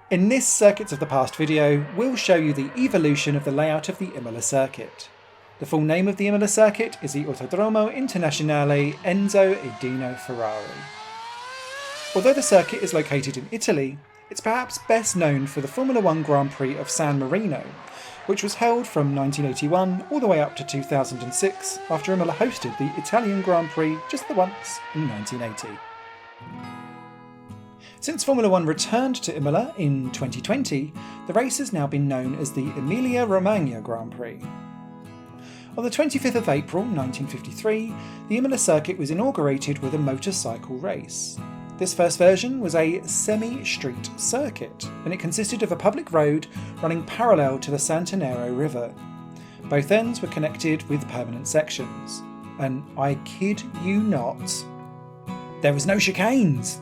In this Circuits of the Past video, we'll show you the evolution of the layout of the Imola circuit. The full name of the Imola circuit is the Autodromo Internazionale Enzo e Dino Ferrari. Although the circuit is located in Italy, it's perhaps best known for the Formula 1 Grand Prix of San Marino, which was held from 1981 all the way up to 2006 after Imola hosted the Italian Grand Prix just the once in 1980. Since Formula 1 returned to Imola in 2020, the race has now been known as the Emilia-Romagna Grand Prix. On the 25th of April 1953, the Imola circuit was inaugurated with a motorcycle race. This first version was a semi-street circuit, and it consisted of a public road running parallel to the Santerno River. Both ends were connected with permanent sections. And I kid you not, there was no chicanes!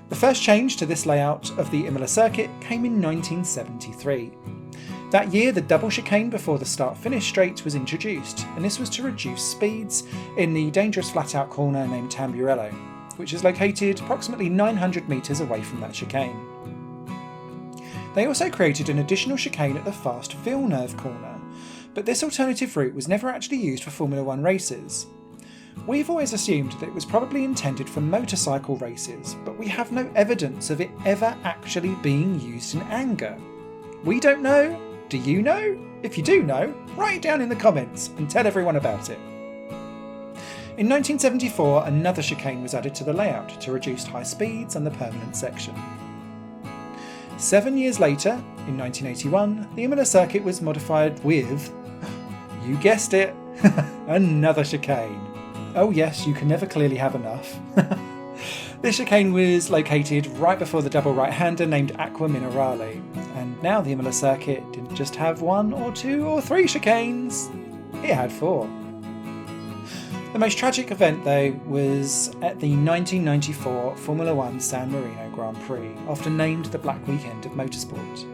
The first change to this layout of the Imola circuit came in 1973. That year, the double chicane before the start-finish straight was introduced, and this was to reduce speeds in the dangerous flat-out corner named Tamburello, which is located approximately 900 metres away from that chicane. They also created an additional chicane at the fast Villeneuve corner, but this alternative route was never actually used for Formula 1 races. We've always assumed that it was probably intended for motorcycle races, but we have no evidence of it ever actually being used in anger. We don't know. Do you know? If you do know, write it down in the comments and tell everyone about it. In 1974, another chicane was added to the layout to reduce high speeds and the permanent section. 7 years later, in 1981, the Imola circuit was modified with, you guessed it, another chicane. Oh yes, you can never clearly have enough. This chicane was located right before the double right-hander named Acqua Minerale, and now the Imola circuit didn't just have 1 or 2 or 3 chicanes, it had 4. The most tragic event though was at the 1994 Formula 1 San Marino Grand Prix, often named the Black Weekend of motorsport.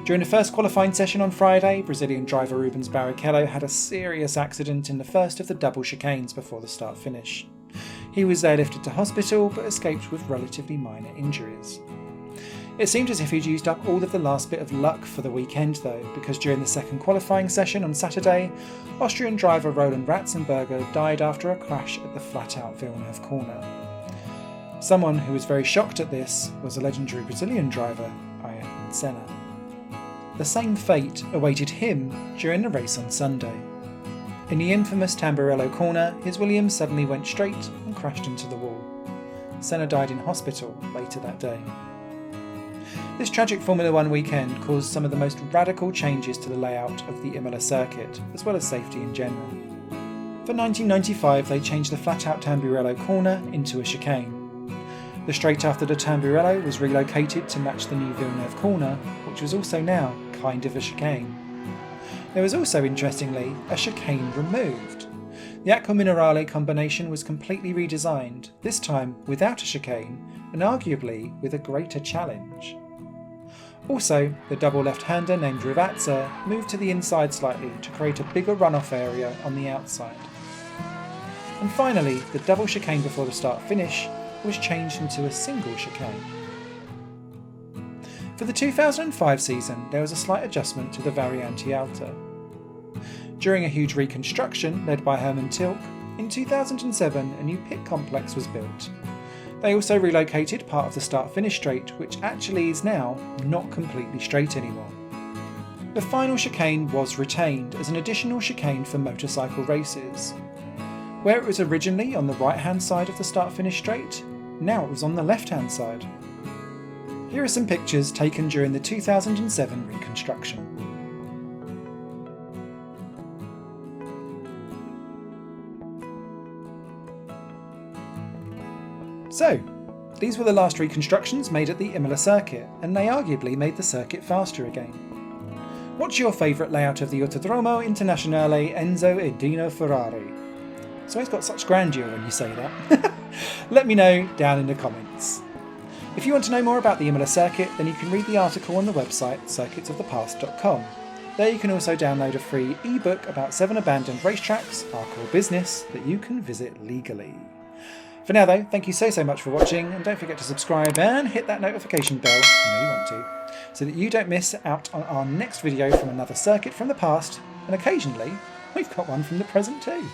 During the first qualifying session on Friday, Brazilian driver Rubens Barrichello had a serious accident in the first of the double chicanes before the start-finish. He was airlifted to hospital but escaped with relatively minor injuries. It seemed as if he'd used up all of the last bit of luck for the weekend though, because during the second qualifying session on Saturday, Austrian driver Roland Ratzenberger died after a crash at the flat-out Villeneuve corner. Someone who was very shocked at this was a legendary Brazilian driver, Ayrton Senna. The same fate awaited him during the race on Sunday. In the infamous Tamburello corner, his Williams suddenly went straight and crashed into the wall. Senna died in hospital later that day. This tragic Formula 1 weekend caused some of the most radical changes to the layout of the Imola circuit, as well as safety in general. For 1995, they changed the flat-out Tamburello corner into a chicane. The straight after the Tamburello was relocated to match the new Villeneuve corner, which was also now kind of a chicane. There was also, interestingly, a chicane removed. The Acqua Minerale combination was completely redesigned, this time without a chicane, and arguably with a greater challenge. Also, the double left-hander named Rivazza moved to the inside slightly to create a bigger runoff area on the outside. And finally, the double chicane before the start-finish was changed into a single chicane. For the 2005 season, there was a slight adjustment to the Variante Alta. During a huge reconstruction led by Hermann Tilke, in 2007 a new pit complex was built. They also relocated part of the start-finish straight, which actually is now not completely straight anymore. The final chicane was retained as an additional chicane for motorcycle races. Where it was originally on the right-hand side of the start-finish straight, now it was on the left-hand side. Here are some pictures taken during the 2007 reconstruction. So, these were the last reconstructions made at the Imola circuit, and they arguably made the circuit faster again. What's your favourite layout of the Autodromo Internazionale Enzo e Dino Ferrari? It's always got such grandeur when you say that. Let me know down in the comments. If you want to know more about the Imola circuit, then you can read the article on the website circuitsofthepast.com. There you can also download a free ebook about 7 abandoned racetracks, our core business, that you can visit legally. For now though, thank you so much for watching, and don't forget to subscribe and hit that notification bell if you know you want to, so that you don't miss out on our next video from another circuit from the past, and occasionally we've got one from the present too.